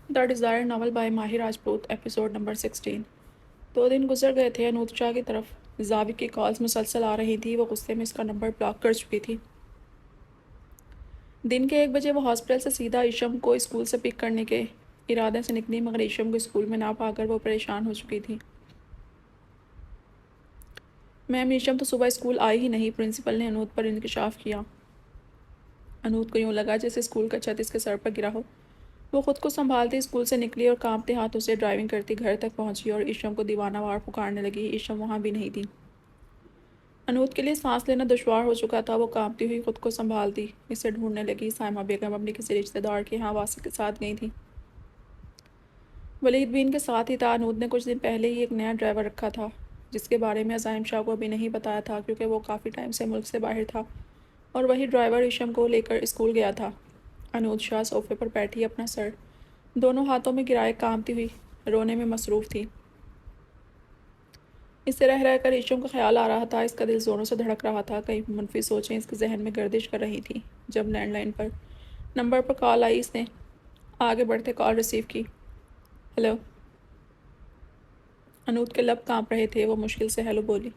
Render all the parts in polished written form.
The Dzire novel by ماہی Rajput episode number 16۔ 2 دن گزر گئے تھے۔ انوت شاہ کی طرف زاوق کی کالز مسلسل آ رہی تھی۔ وہ غصے میں اس کا نمبر بلاک کر چکی تھی۔ دن کے 1 بجے وہ ہاسپٹل سے سیدھا ایشم کو اسکول سے پک کرنے کے ارادے سے نکلی، مگر ایشم کو اسکول میں نہ پا کر وہ پریشان ہو چکی تھی۔ میم، ایشم تو صبح اسکول آئی ہی نہیں، پرنسپل نے انوت پر انکشاف کیا۔ انوت کو یوں لگا جیسے اسکول کا چھت اس کے سر پر گرا ہو۔ وہ خود کو سنبھالتی اسکول سے نکلی اور کانپتے ہاتھوں سے ڈرائیونگ کرتی گھر تک پہنچی اور ایشم کو دیوانہ وار پکارنے لگی۔ ایشم وہاں بھی نہیں تھی۔ انوت کے لیے سانس لینا دشوار ہو چکا تھا۔ وہ کانپتی ہوئی خود کو سنبھالتی اسے ڈھونڈنے لگی۔ سائمہ بیگم اپنی کسی رشتہ دار کے ہاں واسق کے ساتھ گئی تھی۔ ولید بھی ان کے ساتھ ہی تھا۔ انوت نے کچھ دن پہلے ہی ایک نیا ڈرائیور رکھا تھا، جس کے بارے میں عزائم شاہ کو ابھی نہیں بتایا تھا، کیونکہ وہ کافی ٹائم سے ملک سے باہر تھا، اور وہی ڈرائیور ایشم کو لے کر اسکول گیا تھا۔ انوت شاہ صوفے پر بیٹھی اپنا سر دونوں ہاتھوں میں گرائے کانپتی ہوئی رونے میں مصروف تھی۔ اس سے رہ کر ایشم کا خیال آ رہا تھا۔ اس کا دل زوروں سے دھڑک رہا تھا۔ کئی منفی سوچیں اس کے ذہن میں گردش کر رہی تھیں۔ جب لینڈ لائن پر نمبر پر کال آئی، اس نے آگے بڑھتے کال ریسیو کی۔ ہیلو۔ انوت کے لب کانپ رہے تھے۔ وہ مشکل سے ہیلو بولی۔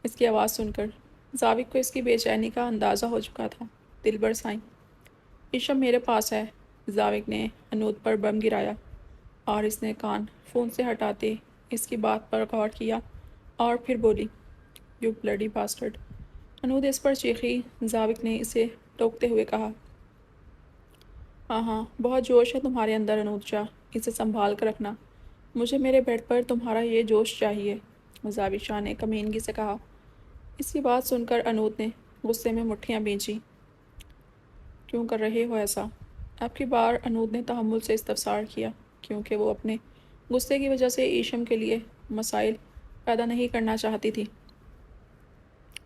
اس کی آواز سن کر زاوق کو اس کی بے چینی کا اندازہ ہو چکا تھا۔ دلبر سائیں، ایشم میرے پاس ہے۔ زاوق نے انوت پر بم گرایا اور اس نے کان فون سے ہٹاتے اس کی بات پر غور کیا اور پھر بولی، یو بلڈی باسٹرڈ۔ انوت اس پر چیخی۔ زاوق نے اسے ٹوکتے ہوئے کہا، ہاں ہاں، بہت جوش ہے تمہارے اندر انوت شاہ، اسے سنبھال کر رکھنا۔ مجھے میرے بیڈ پر تمہارا یہ جوش چاہیے، زاوق شاہ نے کمینگی سے کہا۔ اس کی بات سن کر انوت نے غصے میں مٹھیاں بھینچی۔ کیوں کر رہے ہو ایسا؟ اب کی بار انوت نے تحمل سے استفسار کیا، کیونکہ وہ اپنے غصے کی وجہ سے ایشم کے لیے مسائل پیدا نہیں کرنا چاہتی تھی۔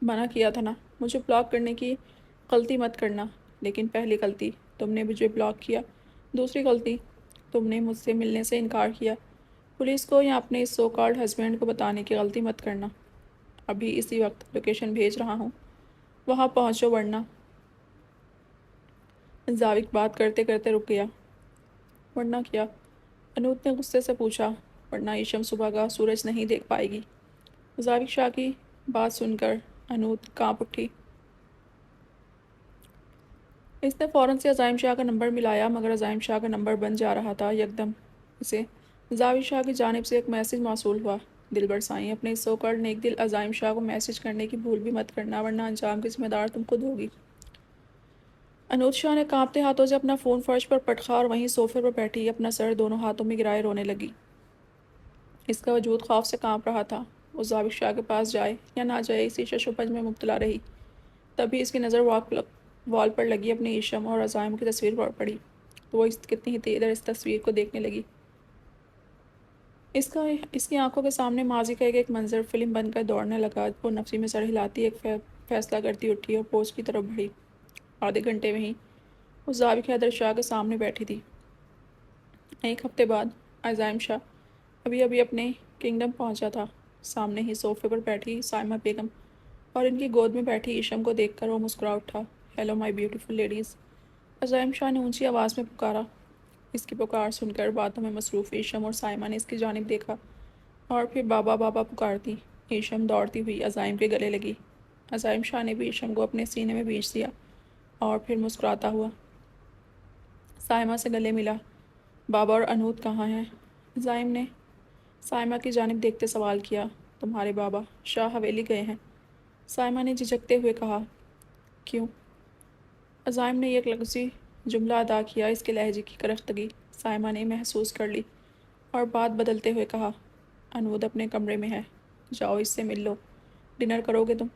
منع کیا تھا نا، مجھے بلاک کرنے کی غلطی مت کرنا۔ لیکن پہلی غلطی تم نے مجھے بلاک کیا، دوسری غلطی تم نے مجھ سے ملنے سے انکار کیا۔ پولیس کو یا اپنے اس سو کالڈ ہسبینڈ کو بتانے کی غلطی مت کرنا۔ ابھی اسی وقت لوکیشن بھیج رہا ہوں، وہاں پہنچو ورنہ۔ زاوق بات کرتے کرتے رک گیا۔ ورنہ کیا؟ انوت نے غصے سے پوچھا۔ ورنہ ایشم صبح کا سورج نہیں دیکھ پائے گی۔ زاوق شاہ کی بات سن کر انوت کانپ اٹھی۔ اس نے فوراً سے عزائم شاہ کا نمبر ملایا، مگر عزائم شاہ کا نمبر بند جا رہا تھا۔ یکدم اسے زاوق شاہ کی جانب سے ایک میسج موصول ہوا، دلبر سائیں، اپنے اس سو کالڈ نیک دل عزائم شاہ کو میسج کرنے کی بھول بھی مت کرنا، ورنہ انجام کی ذمہ دار تم خود ہوگی۔ انوت شاہ نے کانپتے ہاتھوں سے اپنا فون فرش پر پٹخا اور وہیں صوفے پر بیٹھی اپنا سر دونوں ہاتھوں میں گرائے رونے لگی۔ اس کا وجود خوف سے کانپ رہا تھا۔ وہ زاوق شاہ کے پاس جائے یا نہ جائے، اسی شش و پنج میں مبتلا رہی۔ تبھی اس کی نظر وال پر لگی اپنی ایشم اور عزائم کی تصویر پر پڑی تو وہ کتنی ہی دیر اس تصویر کو دیکھنے لگی۔ اس کی آنکھوں کے سامنے ماضی کا ایک منظر فلم بن کر دوڑنے لگا۔ وہ نفسی میں سر ہلاتی ایک فیصلہ کرتی اٹھی اور پوسٹ کی طرف بڑھی۔ آدھے گھنٹے میں ہی اس زاوق حیدر شاہ کے سامنے بیٹھی تھی۔ 1 ہفتے بعد عزائم شاہ ابھی اپنے کنگڈم پہنچا تھا۔ سامنے ہی صوفے پر بیٹھی سائمہ بیگم اور ان کی گود میں بیٹھی ایشم کو دیکھ کر وہ مسکرا اٹھا۔ ہیلو مائی بیوٹیفل لیڈیز، عزائم شاہ نے اونچی آواز میں پکارا۔ اس کی پکار سن کر باتوں میں مصروف ایشم اور سائمہ نے اس کی جانب دیکھا اور پھر بابا بابا پکارتی ایشم دوڑتی ہوئی عزائم کے گلے لگی۔ عزائم شاہ نے بھی ایشم کو اپنے سینے میں بھینچ دیا اور پھر مسکراتا ہوا سائمہ سے گلے ملا۔ بابا اور انوت کہاں ہیں؟ عزائم نے سائمہ کی جانب دیکھتے سوال کیا۔ تمہارے بابا شاہ حویلی گئے ہیں، سائمہ نے جھجکتے ہوئے کہا۔ کیوں؟ عزائم نے ایک لفظی جملہ ادا کیا۔ اس کے لہجے کی کرختگی سائمہ نے محسوس کر لی اور بات بدلتے ہوئے کہا، انوت اپنے کمرے میں ہے، جاؤ اس سے مل لو۔ ڈنر کرو گے تم؟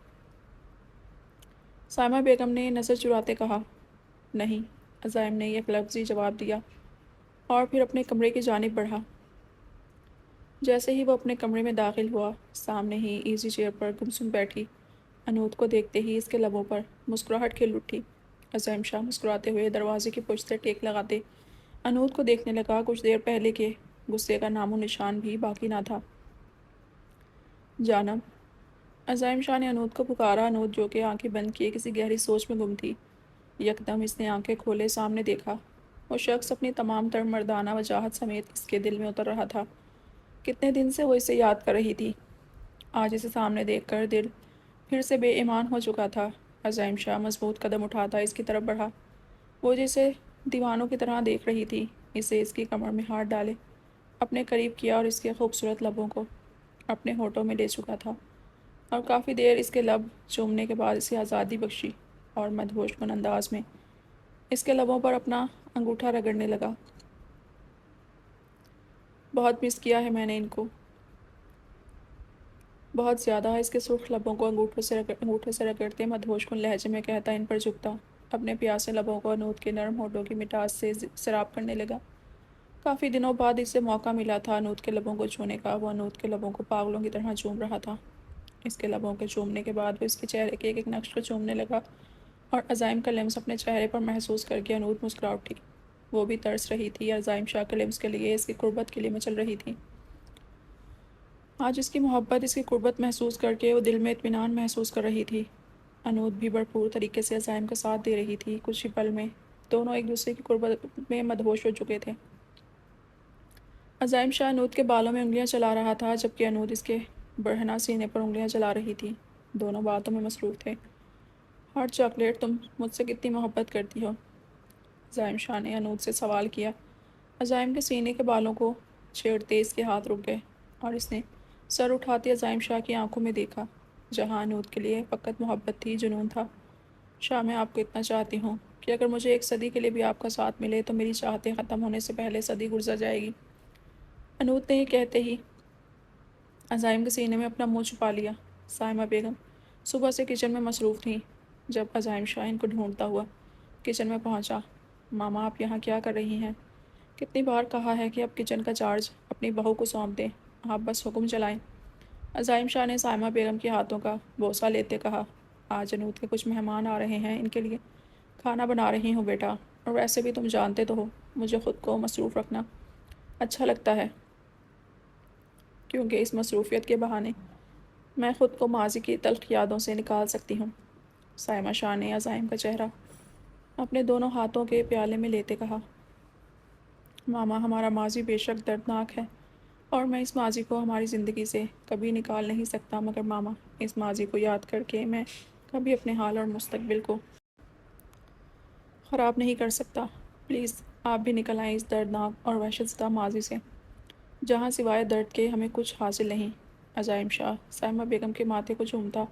سائمہ بیگم نے نظر چراتے کہا، نہیں۔ عزائم نے ایک لفظی جواب دیا اور پھر اپنے کمرے کی جانب بڑھا۔ جیسے ہی وہ اپنے کمرے میں داخل ہوا، سامنے ہی ایزی چیئر پر گمسم بیٹھی انوت کو دیکھتے ہی اس کے لبوں پر مسکراہٹ کھل اٹھی۔ عزائم شاہ مسکراتے ہوئے دروازے کی پشت سے ٹیک لگاتے انوت کو دیکھنے لگا۔ کچھ دیر پہلے کے غصے کا نام و نشان بھی باقی نہ تھا۔ جانب، عزائم شاہ نے انوت کو پکارا۔ انوت جو کہ آنکھیں بند کیے کسی گہری سوچ میں گم تھی، یکدم اس نے آنکھیں کھولے سامنے دیکھا۔ وہ شخص اپنی تمام تر مردانہ وجاہت سمیت اس کے دل میں اتر رہا تھا۔ کتنے دن سے وہ اسے یاد کر رہی تھی۔ آج اسے سامنے دیکھ کر دل پھر سے بے ایمان ہو چکا تھا۔ عزائم شاہ مضبوط قدم اٹھاتا اس کی طرف بڑھا۔ وہ جسے دیوانوں کی طرح دیکھ رہی تھی، اسے اس کی کمر میں ہاتھ ڈالے اپنے قریب کیا اور اس کے خوبصورت لبوں کو اپنے ہونٹوں میں لے چکا تھا، اور کافی دیر اس کے لب چومنے کے بعد اسے آزادی بخشی اور مدہوش کن انداز میں اس کے لبوں پر اپنا انگوٹھا رگڑنے لگا۔ بہت مس کیا ہے میں نے ان کو، بہت زیادہ۔ اس کے سرخ لبوں کو انگوٹھے سے رگڑتے مدہوش کن لہجے میں کہتا ان پر جھکتا، اپنے پیاسے لبوں کو انود کے نرم ہونٹوں کی مٹاس سے سراب کرنے لگا۔ کافی دنوں بعد اسے موقع ملا تھا انود کے لبوں کو چھونے کا۔ وہ انود کے لبوں کو پاگلوں کی طرح چوم رہا تھا۔ اس کے لبوں کے چومنے کے بعد وہ اس کے چہرے کے ایک ایک نقش کو چومنے لگا، اور عزائم کا لمس اپنے چہرے پر محسوس کر کے انود مسکرا اٹھی۔ وہ بھی ترس رہی تھی عزائم شاہ کے لمس کے لیے، اس کی قربت کے لیے مچل رہی تھی۔ آج اس کی محبت، اس کی قربت محسوس کر کے وہ دل میں اطمینان محسوس کر رہی تھی۔ انود بھی بھرپور طریقے سے عزائم کا ساتھ دے رہی تھی۔ کچھ ہی پل میں دونوں ایک دوسرے کی قربت میں مدہوش ہو چکے تھے۔ عزائم شاہ انود کے بالوں میں انگلیاں چلا رہا تھا، جبکہ انود اس کے برہنہ سینے پر انگلیاں چلا رہی تھی۔ دونوں باتوں میں مصروف تھے۔ ہاٹ چاکلیٹ، تم مجھ سے کتنی محبت کرتی ہو؟ عزائم شاہ نے انود سے سوال کیا۔ عزائم کے سینے کے بالوں کو چھیڑتے اس کے ہاتھ رک گئے، اور اس نے سر اٹھاتے عزائم شاہ کی آنکھوں میں دیکھا، جہاں انود کے لیے فقط محبت تھی، جنون تھا۔ شاہ، میں آپ کو اتنا چاہتی ہوں کہ اگر مجھے ایک صدی کے لیے بھی آپ کا ساتھ ملے تو میری چاہتیں ختم ہونے سے پہلے صدی گزر جائے گی۔ انود نے یہ کہتے ہی عزائم کے سینے میں اپنا منہ چھپا لیا۔ سائمہ بیگم صبح سے کچن میں مصروف تھیں۔ جب عزائم شاہ ان کو ڈھونڈتا ہوا کچن میں پہنچا، ماما آپ یہاں کیا کر رہی ہیں؟ کتنی بار کہا ہے کہ اب کچن کا چارج اپنی بہو کو سونپ دیں، آپ بس حکم چلائیں۔ عزائم شاہ نے سائمہ بیگم کے ہاتھوں کا بوسہ لیتے کہا، آج انود کے کچھ مہمان آ رہے ہیں، ان کے لیے کھانا بنا رہی ہوں بیٹا، اور ویسے بھی تم جانتے تو ہو مجھے خود کو مصروف رکھنا اچھا لگتا ہے، کیونکہ اس مصروفیت کے بہانے میں خود کو ماضی کی تلخ یادوں سے نکال سکتی ہوں۔ سائمہ شاہ نے عزائم کا چہرہ اپنے دونوں ہاتھوں کے پیالے میں لیتے کہا، ماما ہمارا ماضی بے شک دردناک ہے، اور میں اس ماضی کو ہماری زندگی سے کبھی نکال نہیں سکتا، مگر ماما اس ماضی کو یاد کر کے میں کبھی اپنے حال اور مستقبل کو خراب نہیں کر سکتا۔ پلیز آپ بھی نکل آئیں اس دردناک اور وحشت زدہ ماضی سے، جہاں سوائے درد کے ہمیں کچھ حاصل نہیں۔ عزائم شاہ سائمہ بیگم کے ماتھے کو چومتا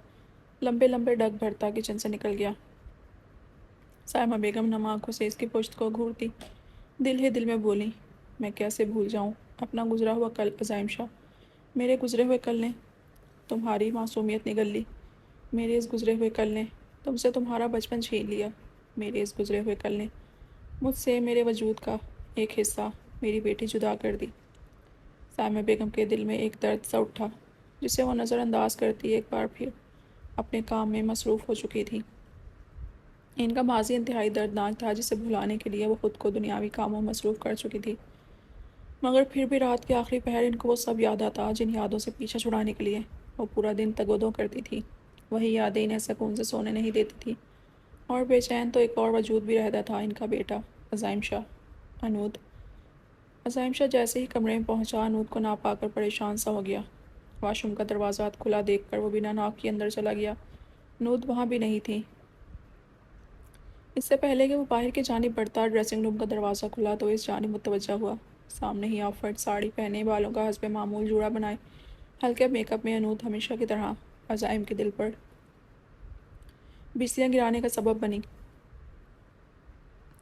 لمبے لمبے ڈگ بھرتا کچن سے نکل گیا۔ سائمہ بیگم نم آنکھوں سے اس کی پشت کو گھورتی دل ہی دل میں بولی، میں کیسے بھول جاؤں اپنا گزرا ہوا کل عزائم شاہ، میرے گزرے ہوئے کل نے تمہاری معصومیت نگل لی، میرے اس گزرے ہوئے کل نے تم سے تمہارا بچپن چھین لیا، میرے اس گزرے ہوئے کل نے مجھ سے میرے وجود کا ایک حصہ، میری بیٹی جدا کر دی۔ سائمہ بیگم کے دل میں ایک درد سا اٹھا، جسے وہ نظر انداز کرتی ایک بار پھر اپنے کام میں مصروف ہو چکی تھی۔ ان کا ماضی انتہائی دردناک تھا، جسے بھلانے کے لیے وہ خود کو دنیاوی کاموں میں مصروف کر چکی تھی، مگر پھر بھی رات کے آخری پہر ان کو وہ سب یاد آتا جن یادوں سے پیچھا چھڑانے کے لیے وہ پورا دن تگ و دو کرتی تھی۔ وہی یادیں انہیں سکون سے سونے نہیں دیتی تھی، اور بے چین تو ایک اور وجود بھی رہتا تھا، ان کا بیٹا عزائم شاہ۔ انود عزائم شاہ جیسے ہی کمرے میں پہنچا، انود کو نہ پا کر پریشان سا ہو گیا۔ واش روم کا دروازہ کھلا دیکھ کر وہ بنا ناک کے اندر چلا گیا۔ انود وہاں بھی نہیں تھی۔ اس سے پہلے کہ وہ باہر کی جانب بڑھتا ڈریسنگ روم کا دروازہ کھلا تو اس جانب متوجہ ہوا۔ سامنے ہی آف وائٹ ساڑی پہنے، بالوں کا حسب معمول جوڑا بنائے، ہلکے میک اپ میں انود ہمیشہ کی طرح عزائم کے دل پر بجلیاں گرانے کا سبب بنی۔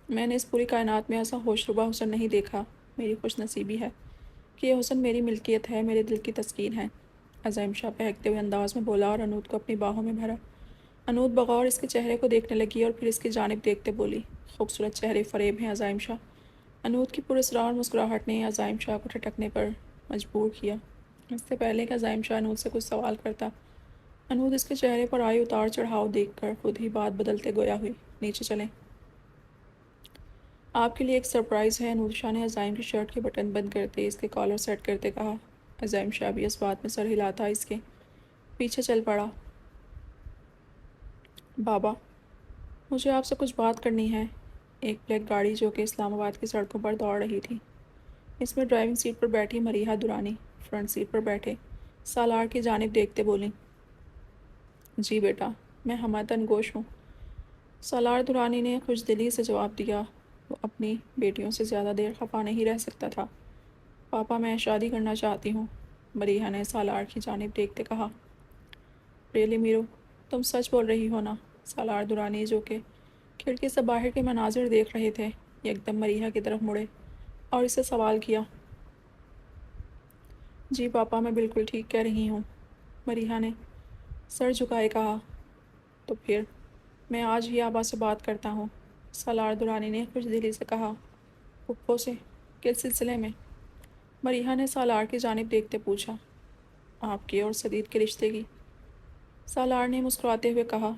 میں نے اس پوری کائنات میں ایسا ہوشربا حسن نہیں دیکھا، میری خوش نصیبی ہے کہ یہ حسن میری ملکیت ہے، میرے دل کی تسکین ہے، عزائم شاہ بہکتے ہوئے انداز میں بولا اور انود کو اپنی باہوں میں بھرا۔ انود بغور اس کے چہرے کو دیکھنے لگی اور پھر اس کی جانب دیکھتے بولی، خوبصورت چہرے فریب ہیں عزائم شاہ۔ انود کی پراسرار مسکراہٹ نے عزائم شاہ کو ٹھٹکنے پر مجبور کیا۔ اس سے پہلے کہ عزائم شاہ انود سے کچھ سوال کرتا، انود اس کے چہرے پر آئے اتار چڑھاؤ دیکھ کر خود ہی بات بدلتے گویا ہوئی، نیچے چلیں، آپ کے لیے ایک سرپرائز ہے۔ انود شاہ نے عزائم کی شرٹ کے بٹن بند کرتے اس کے کالر سیٹ کرتے کہا۔ عزائم شاہ بھی اس بات میں سر ہلاتا اس کے پیچھے چل پڑا۔ بابا، مجھے آپ سے کچھ بات کرنی ہے، ایک بلیک گاڑی جو کہ اسلام آباد کی سڑکوں پر دوڑ رہی تھی۔ اس میں ڈرائیونگ سیٹ پر بیٹھی مریحہ درانی فرنٹ سیٹ پر بیٹھے سالار کی جانب دیکھتے بولیں، جی بیٹا، میں ہمدن گوش ہوں۔ سالار درانی نے خوش دلی سے جواب دیا۔ وہ اپنی بیٹیوں سے زیادہ دیر خفا نہیں رہ سکتا تھا۔ پاپا، میں شادی کرنا چاہتی ہوں، مریحہ نے سالار کی جانب دیکھتے کہا۔ ریلی میرو، تم سچ بول رہی ہو نا؟ سالار درانی جو کہ کھڑکی سے باہر کے مناظر دیکھ رہے تھے یکدم مریحہ کی طرف مڑے اور اسے سوال کیا۔ جی پاپا، میں بالکل ٹھیک کہہ رہی ہوں، مریحہ نے سر جھکائے کہا۔ تو پھر میں آج ہی آبا سے بات کرتا ہوں، سالار درانی نے خوش دلی سے کہا۔ پھپھو سے؟ کس سلسلے میں؟ مریحہ نے سالار کی جانب دیکھتے پوچھا۔ آپ کے اور سدید کے رشتے کی، سالار نے مسکراتے ہوئے کہا۔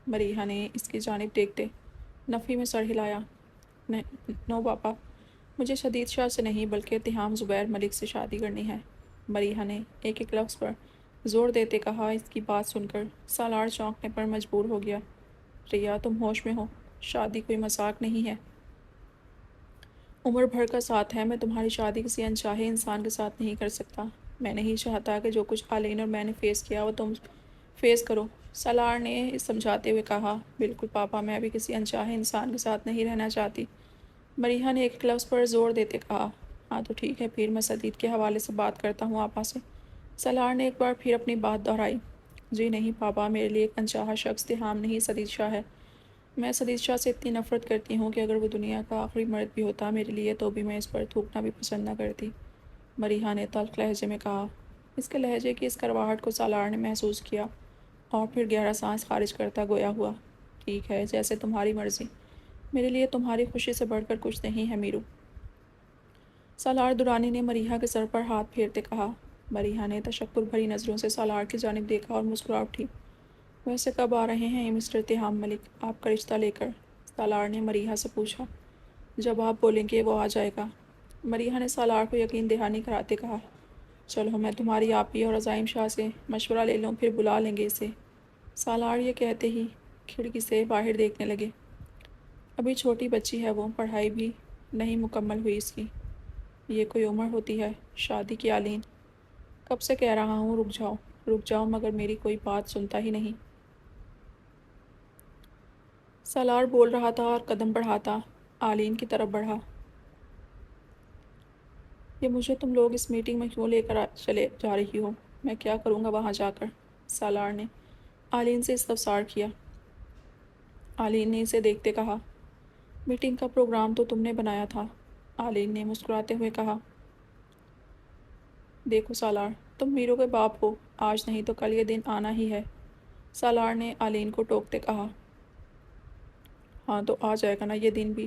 مریحہ نے اس کی جانب دیکھتے نفی میں سر ہلایا۔ نو پاپا، مجھے شدید شاہ سے نہیں بلکہ اتہام زبیر ملک سے شادی کرنی ہے، مریحہ نے ایک ایک لفظ پر زور دیتے کہا۔ اس کی بات سن کر سالار چونکنے پر مجبور ہو گیا۔ ریا، تم ہوش میں ہو؟ شادی کوئی مذاق نہیں ہے، عمر بھر کا ساتھ ہے۔ میں تمہاری شادی کسی انچاہے انسان کے ساتھ نہیں کر سکتا۔ میں نہیں چاہتا کہ جو کچھ آلین اور میں نے فیس کیا وہ تم فیس کرو، سالار نے سمجھاتے ہوئے کہا۔ بالکل پاپا، میں بھی کسی انچاہے انسان کے ساتھ نہیں رہنا چاہتی، مریحہ نے ایک لفظ پر زور دیتے کہا۔ ہاں تو ٹھیک ہے، پھر میں سدید کے حوالے سے بات کرتا ہوں آپا سے، سالار نے ایک بار پھر اپنی بات دہرائی۔ جی نہیں پاپا، میرے لیے ایک انچاہا شخص تہام نہیں سدید شاہ ہے۔ میں سدید شاہ سے اتنی نفرت کرتی ہوں کہ اگر وہ دنیا کا آخری مرد بھی ہوتا میرے لیے تو بھی میں اس پر تھوکنا بھی پسند نہ کرتی، مریحہ نے تلخ لہجے میں کہا۔ اس کے لہجے کی اس کرواہٹ کو سالار نے محسوس کیا اور پھر گہرا سانس خارج کرتا گویا ہوا۔ ٹھیک ہے، جیسے تمہاری مرضی، میرے لیے تمہاری خوشی سے بڑھ کر کچھ نہیں ہے میرو، سالار درانی نے مریحہ کے سر پر ہاتھ پھیرتے کہا۔ مریحہ نے تشکر بھری نظروں سے سالار کی جانب دیکھا اور مسکرا اٹھی۔ ویسے کب آ رہے ہیں مسٹر اتہام ملک آپ کا رشتہ لے کر؟ سالار نے مریحہ سے پوچھا۔ جب آپ بولیں گے وہ آ جائے گا، مریحہ نے سالار کو یقین دہانی کراتے کہا۔ چلو میں تمہاری آپی اور عزائم شاہ سے مشورہ لے لوں، پھر بلا لیں گے اسے، سالار یہ کہتے ہی کھڑکی سے باہر دیکھنے لگے۔ ابھی چھوٹی بچی ہے وہ، پڑھائی بھی نہیں مکمل ہوئی اس کی، یہ کوئی عمر ہوتی ہے شادی کی آلین؟ کب سے کہہ رہا ہوں رک جاؤ مگر میری کوئی بات سنتا ہی نہیں، سالار بول رہا تھا اور قدم بڑھاتا آلین کی طرف بڑھا۔ یہ مجھے تم لوگ اس میٹنگ میں کیوں لے کر چلے جا رہی ہو؟ میں کیا کروں گا وہاں جا کر؟ سالار نے آلین سے استفسار کیا۔ آلین نے اسے دیکھتے کہا۔ میٹنگ کا پروگرام تو تم نے بنایا تھا، آلین نے مسکراتے ہوئے کہا۔ دیکھو سالار، تم میرو کے باپ ہو، آج نہیں تو کل یہ دن آنا ہی ہے، سالار نے آلین کو ٹوکتے کہا۔ ہاں تو آ جائے گا نا یہ دن بھی،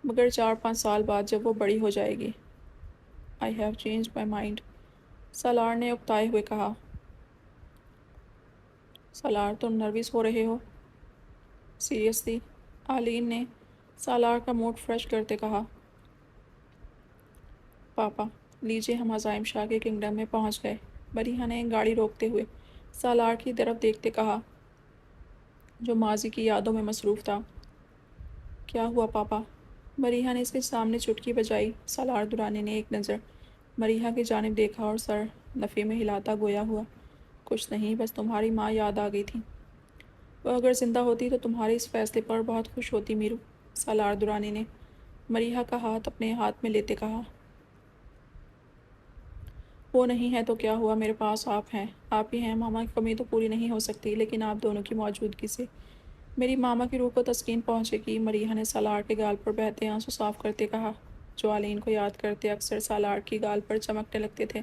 مگر 4-5 سال بعد جب وہ بڑی ہو جائے گی۔ I have changed my mind، سالار نے اکتائے ہوئے کہا۔ سالار تم نروس ہو رہے ہو؟ سیریسلی، آلین نے سالار کا موڈ فریش کرتے کہا۔ پاپا لیجیے، ہم عزائم شاہ کے کنگڈم میں پہنچ گئے، مریحہ نے گاڑی روکتے ہوئے سالار کی طرف دیکھتے کہا جو ماضی کی یادوں میں مصروف تھا۔ کیا ہوا پاپا؟ مریحہ نے اس کے سامنے چٹکی بجائی۔ سالار درانی نے ایک نظر مریحہ کی جانب دیکھا اور سر نفی میں ہلاتا گویا ہوا۔ کچھ نہیں، بس تمہاری ماں یاد آ گئی تھی، وہ اگر زندہ ہوتی تو تمہارے اس فیصلے پر بہت خوش ہوتی میرو، سالار درانی نے مریحہ کا ہاتھ اپنے ہاتھ میں لیتے کہا۔ وہ نہیں ہے تو کیا ہوا، میرے پاس آپ ہیں، آپ ہی ہیں، ماما کی کمی تو پوری نہیں ہو سکتی لیکن آپ دونوں کی موجودگی سے میری ماما کی روح کو تسکین پہنچے گی، مریحہ نے سالار کے گال پر بہتے آنسو صاف کرتے کہا، جو آلین کو یاد کرتے اکثر سالار کی گال پر چمکنے لگتے تھے۔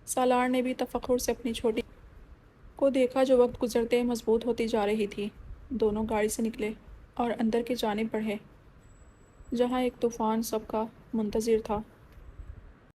سالار نے بھی تفخر سے اپنی چھوٹی کو دیکھا جو وقت گزرتے مضبوط ہوتی جا رہی تھی۔ دونوں گاڑی سے نکلے اور اندر کی جانب بڑھے، جہاں ایک طوفان سب کا منتظر تھا۔